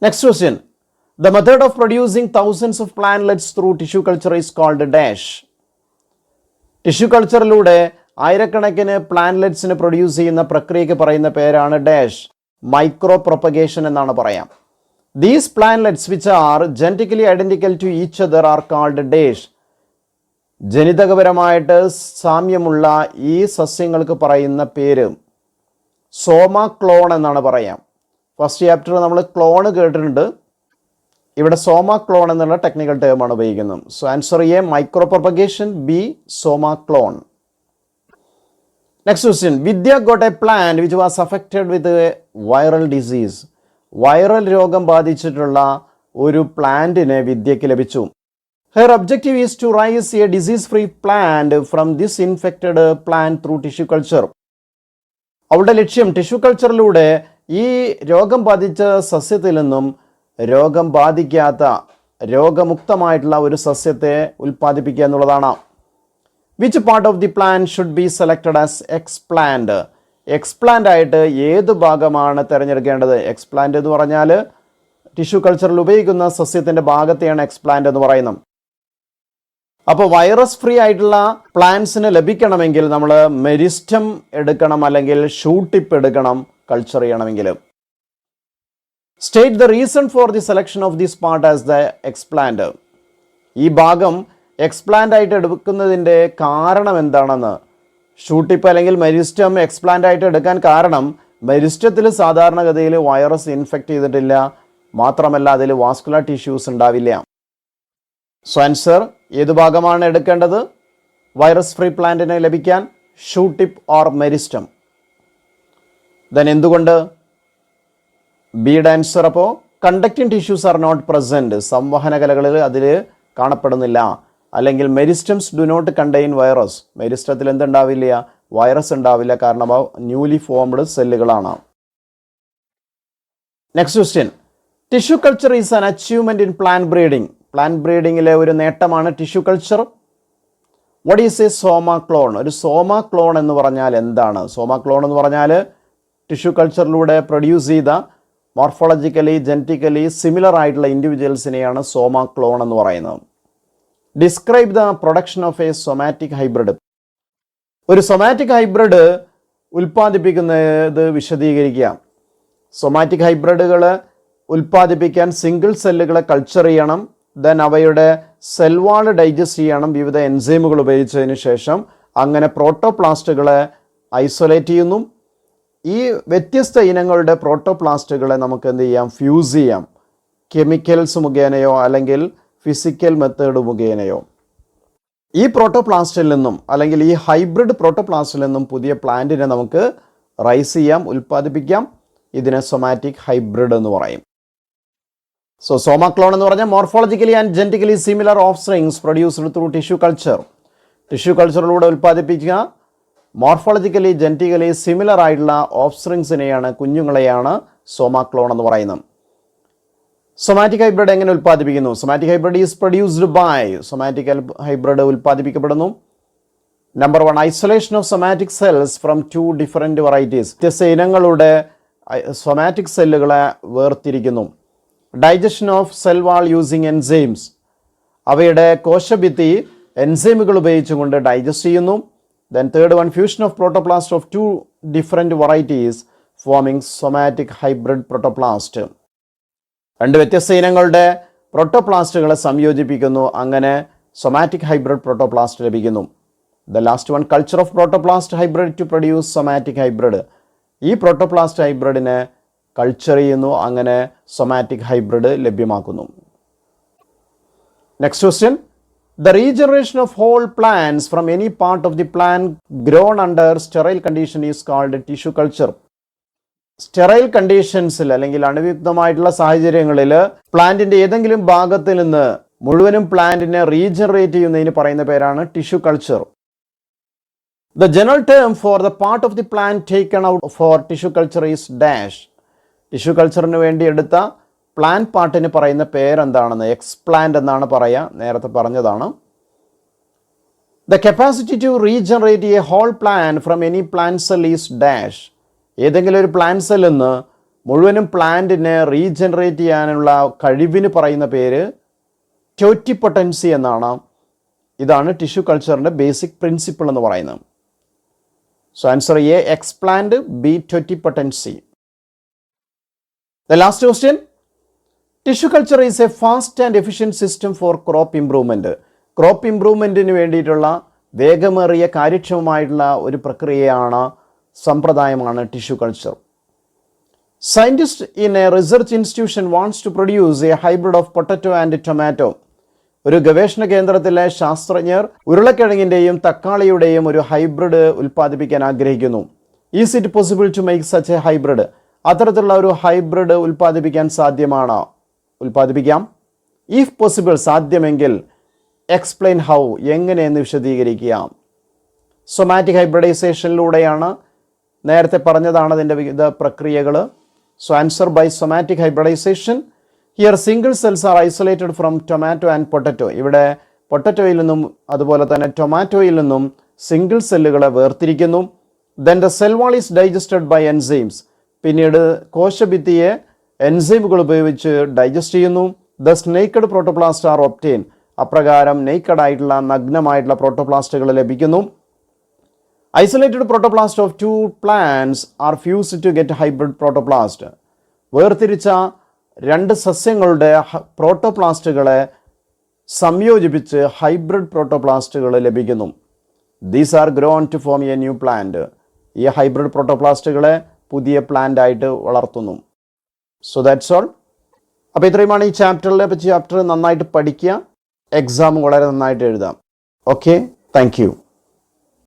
Next question. The method of producing thousands of plantlets through tissue culture is called dash. Tissue കൾച്ചറിലൂടെ ആയിരക്കണക്കിന് പ്ലാന്റ്ലെറ്റ്സിന് produce ചെയ്യുന്ന പ്രക്രിയയ്ക്ക് പറയുന്ന പേരാണ് ഡാഷ്. മൈക്രോ പ്രൊപ്പഗേഷൻ എന്നാണ് പറയാം. These plantlets which are genetically identical to each other are called dash. ജനിതകപരമായിട്ട് സാമ്യമുള്ള ഈ സസ്യങ്ങൾക്ക് പറയുന്ന പേര് സോമ ക്ലോൺ എന്നാണ് പറയാം. ഫസ്റ്റ് ചാപ്റ്റർ നമ്മൾ ക്ലോൺ കേട്ടിട്ടുണ്ട്. ഇവിടെ സോമ ക്ലോൺ എന്നുള്ള ടെക്നിക്കൽ ടേമാണ് ഉപയോഗിക്കുന്നത്. So answer A micro propagation, B soma clone. Next question. Vidya got a plant which was affected with viral disease. Viral രോഗം ബാധിച്ചിട്ടുള്ള ഒരു പ്ലാന്റിന് വിദ്യയ്ക്ക് ലഭിച്ചു. Her objective is to raise a disease free plant from this infected plant through tissue culture. അവളുടെ ലക്ഷ്യം tissue കൾച്ചറിലൂടെ ഈ രോഗം ബാധിച്ച സസ്യത്തിൽ നിന്നും രോഗം ബാധിക്കാത്ത രോഗമുക്തമായിട്ടുള്ള ഒരു സസ്യത്തെ ഉൽപ്പാദിപ്പിക്കുക എന്നുള്ളതാണ്. Which part of the plant should be selected as explant. Explant ആയിട്ട് ഏത് ഭാഗമാണ് തിരഞ്ഞെടുക്കേണ്ടത്? എക്സ്പ്ലാന്റ് എന്ന് പറഞ്ഞാൽ ടിഷ്യൂ കൾച്ചറിൽ ഉപയോഗിക്കുന്ന സസ്യത്തിൻ്റെ ഭാഗത്തെയാണ് എക്സ്പ്ലാന്റ് എന്ന് പറയുന്നത്. അപ്പോൾ വൈറസ് ഫ്രീ ആയിട്ടുള്ള പ്ലാന്റ്സിന് ലഭിക്കണമെങ്കിൽ നമ്മൾ മെരിസ്റ്റം എടുക്കണം, അല്ലെങ്കിൽ ഷൂട്ട് ടിപ്പ് എടുക്കണം കൾച്ചർ ചെയ്യണമെങ്കിൽ. State the reason for the selection of this part as the explant. ഈ ഭാഗം എക്സ്പ്ലാന്റ് ആയിട്ട് എടുക്കുന്നതിൻ്റെ കാരണം എന്താണെന്ന്. ഷൂട്ട് ടിപ്പ് അല്ലെങ്കിൽ മെരിസ്റ്റം എക്സ്പ്ലാന്റ് ആയിട്ട് എടുക്കാൻ കാരണം മെരിസ്റ്റത്തിൽ സാധാരണഗതിയിൽ വൈറസ് ഇൻഫെക്റ്റ് ചെയ്തിട്ടില്ല, മാത്രമല്ല അതിൽ വാസ്കുലർ ടിഷ്യൂസ് ഉണ്ടാവില്ല. സോ ആൻസർ ഏത് ഭാഗമാണ് എടുക്കേണ്ടത് വൈറസ് ഫ്രീ പ്ലാന്റിന് ലഭിക്കാൻ? Shoot tip or meristem. Then എന്തുകൊണ്ട് ബിയുടെ ആൻസർ? അപ്പോൾ conducting tissues are not present. സംവഹന കലകളിൽ അതിൽ കാണപ്പെടുന്നില്ല. അല്ലെങ്കിൽ meristems do not contain virus. മെരിസ്റ്റത്തിൽ എന്തുണ്ടാവില്ല? വൈറസ് ഉണ്ടാവില്ല, കാരണം അവ ന്യൂലി ഫോംഡ് സെല്ലുകളാണ്. Next question. Tissue culture is an achievement in plant breeding. Plant ബ്രീഡിങ്ങിലെ ഒരു നേട്ടമാണ് tissue culture. What is a Soma clone? ഒരു സോമ ക്ലോൺ എന്ന് പറഞ്ഞാൽ എന്താണ്? സോമ ക്ലോൺ എന്ന് പറഞ്ഞാൽ ടിഷ്യൂ കൾച്ചറിലൂടെ പ്രൊഡ്യൂസ് ചെയ്ത മോർഫോളജിക്കലി ജനറ്റിക്കലി സിമിലർ ആയിട്ടുള്ള ഇൻഡിവിജ്വൽസിനെയാണ് സോമ ക്ലോൺ എന്ന് പറയുന്നത്. Describe the production of A somatic hybrid. ഒരു സൊമാറ്റിക് ഹൈബ്രിഡ് ഉൽപ്പാദിപ്പിക്കുന്നത് വിശദീകരിക്കുക. സൊമാറ്റിക് ഹൈബ്രിഡുകൾ ഉൽപ്പാദിപ്പിക്കാൻ സിംഗിൾ സെല്ലുകളെ കൾച്ചർ ചെയ്യണം. ദെൻ അവയുടെ സെൽ വാൾ ഡൈജസ്റ്റ് ചെയ്യണം വിവിധ എൻസൈമുകൾ ഉപയോഗിച്ചതിന് ശേഷം. അങ്ങനെ പ്രോട്ടോപ്ലാസ്റ്റുകളെ ഐസൊലേറ്റ് ചെയ്യുന്നു. ഈ വ്യത്യസ്ത ഇനങ്ങളുടെ പ്രോട്ടോപ്ലാസ്റ്റുകളെ നമുക്ക് എന്ത് ചെയ്യാം? ഫ്യൂസ് ചെയ്യാം, കെമിക്കൽസ് മുഖേനയോ അല്ലെങ്കിൽ ഫിസിക്കൽ മെത്തേഡ് മുഖേനയോ. ഈ പ്രോട്ടോപ്ലാസ്റ്റിൽ നിന്നും അല്ലെങ്കിൽ ഈ ഹൈബ്രിഡ് പ്രോട്ടോപ്ലാസ്റ്റിൽ നിന്നും പുതിയ പ്ലാന്റിനെ നമുക്ക് റൈസ് ചെയ്യാം, ഉൽപ്പാദിപ്പിക്കാം. ഇതിനെ സൊമാറ്റിക് ഹൈബ്രിഡ് എന്ന് പറയും. സോ സോമ ക്ലോൺ എന്ന് പറഞ്ഞാൽ morphologically and genetically similar offsprings produced through tissue culture. Tissue കൾച്ചറിലൂടെ ഉൽപ്പാദിപ്പിക്കുക മോർഫോളജിക്കലി ജനറ്റിക്കലി സിമിലർ ആയിട്ടുള്ള ഓഫ് സ്പ്രിങ്സിനെയാണ്, കുഞ്ഞുങ്ങളെയാണ് സോമ ക്ലോൺ എന്ന് പറയുന്നത്. സൊമാറ്റിക് ഹൈബ്രിഡ് എങ്ങനെ ഉൽപ്പാദിപ്പിക്കുന്നു? Somatic hybrid is produced by. Somatic hybrid ഉൽപ്പാദിപ്പിക്കപ്പെടുന്നു. Number 1, isolation of somatic cells from 2 different varieties. വ്യത്യസ്ത ഇനങ്ങളുടെ സൊമാറ്റിക് സെല്ലുകളെ വേർതിരിക്കുന്നു. Digestion of cell wall using enzymes. അവയുടെ കോശഭിത്തി എൻസൈമുകൾ ഉപയോഗിച്ചുകൊണ്ട് ഡൈജസ്റ്റ് ചെയ്യുന്നു. Then third one, fusion of protoplast of 2 different varieties forming somatic hybrid protoplast. 2 വ്യത്യസ്ത ഇനങ്ങളുടെ പ്രോട്ടോപ്ലാസ്റ്റുകളെ സംയോജിപ്പിക്കുന്നു. അങ്ങനെ സൊമാറ്റിക് ഹൈബ്രിഡ് പ്രോട്ടോപ്ലാസ്റ്റ് ലഭിക്കുന്നു. The last one, culture of protoplast hybrid to produce somatic hybrid. ഈ പ്രോട്ടോപ്ലാസ്റ്റ് ഹൈബ്രിഡിനെ കൾച്ചർ ചെയ്യുന്നു, അങ്ങനെ സൊമാറ്റിക് ഹൈബ്രിഡ് ലഭ്യമാക്കുന്നു. Next question. The regeneration of whole plants from any part of the plant grown under sterile condition is called tissue culture. Sterile കണ്ടീഷൻസിൽ അല്ലെങ്കിൽ അണുവിയുക്തമായിട്ടുള്ള സാഹചര്യങ്ങളിൽ പ്ലാന്റിന്റെ ഏതെങ്കിലും ഭാഗത്തിൽ നിന്ന് മുഴുവനും പ്ലാന്റിനെ റീജനറേറ്റ് ചെയ്യുന്നതിന് പറയുന്ന പേരാണ് tissue culture. The general term for the part of the plant taken out for tissue culture is dash. Tissue കൾച്ചറിന് വേണ്ടി എടുത്ത പ്ലാന്റ് പാർട്ടിന് പറയുന്ന പേരെന്താണെന്ന് എക്സ്പ്ലാന്റ് എന്നാണ് പറയുക. നേരത്തെ പറഞ്ഞതാണ്. The capacity to regenerate a whole plant from any plant cell is dash. ഏതെങ്കിലും ഒരു പ്ലാന്റ് സെല്ലിൽ നിന്ന് മുഴുവനും പ്ലാന്റിനെ റീജനറേറ്റ് ചെയ്യാനുള്ള കഴിവിന് പറയുന്ന പേര് ടോറ്റിപ്പൊട്ടൻസി എന്നാണ്. ഇതാണ് ടിഷ്യൂ കൾച്ചറിൻ്റെ ബേസിക് പ്രിൻസിപ്പിൾ എന്ന് പറയുന്നത്. So answer A explant, B totipotency. The last question. Tissue culture is a fast and efficient system for crop improvement. Crop ഇംപ്രൂവ്മെൻറ്റിന് വേണ്ടിയിട്ടുള്ള വേഗമേറിയ കാര്യക്ഷമമായിട്ടുള്ള ഒരു പ്രക്രിയയാണ്, സമ്പ്രദായമാണ് tissue culture. Scientist in a research institution wants to produce a hybrid of potato and tomato. ഒരു ഗവേഷണ കേന്ദ്രത്തിലെ ശാസ്ത്രജ്ഞർ ഉരുളക്കിഴങ്ങിൻ്റെയും തക്കാളിയുടെയും ഒരു ഹൈബ്രിഡ് ഉൽപ്പാദിപ്പിക്കാൻ ആഗ്രഹിക്കുന്നു. Is it possible to make such a hybrid? അത്തരത്തിലുള്ള ഒരു ഹൈബ്രിഡ് ഉൽപ്പാദിപ്പിക്കാൻ സാധ്യമാണോ? ഉൽപ്പാദിപ്പിക്കാം. ഇഫ് പോസിബിൾ, സാധ്യമെങ്കിൽ എക്സ്പ്ലെയിൻ ഹൗ, എങ്ങനെയെന്ന് വിശദീകരിക്കുക. സൊമാറ്റിക് ഹൈബ്രിഡൈസേഷനിലൂടെയാണ്, നേരത്തെ പറഞ്ഞതാണ് അതിൻ്റെ വിവിധ പ്രക്രിയകൾ. So answer by somatic hybridization. Here single cells are isolated from tomato and potato. ഇവിടെ പൊട്ടറ്റോയിൽ നിന്നും അതുപോലെ തന്നെ ടൊമാറ്റോയിൽ നിന്നും സിംഗിൾ സെല്ലുകളെ വേർതിരിക്കുന്നു. Then the cell wall is digested by enzymes. പിന്നീട് കോശഭിത്തിയെ എൻസൈമുകൾ ഉപയോഗിച്ച് ഡൈജസ്റ്റ് ചെയ്യുന്നു. Thus naked protoplast are obtain. അപ്രകാരം നേക്കഡായിട്ടുള്ള നഗ്നമായിട്ടുള്ള പ്രോട്ടോപ്ലാസ്റ്റുകൾ ലഭിക്കുന്നു. Isolated protoplast of two plants are fused to get hybrid protoplast. വേർതിരിച്ച രണ്ട് സസ്യങ്ങളുടെ പ്രോട്ടോപ്ലാസ്റ്റുകളെ സംയോജിപ്പിച്ച് ഹൈബ്രിഡ് പ്രോട്ടോപ്ലാസ്റ്റുകൾ ലഭിക്കുന്നു. These are grown to form a new plant. ഈ ഹൈബ്രിഡ് പ്രോട്ടോപ്ലാസ്റ്റുകളെ പുതിയ പ്ലാന്റ് ആയിട്ട് വളർത്തുന്നു. So that's all. അപ്പോൾ ഇത്രയുമാണ് ഈ ചാപ്റ്ററിലെ പറ്റി. ചാപ്റ്റർ നന്നായിട്ട് പഠിക്കുക, എക്സാം വളരെ നന്നായിട്ട് എഴുതാം. Okay, thank you.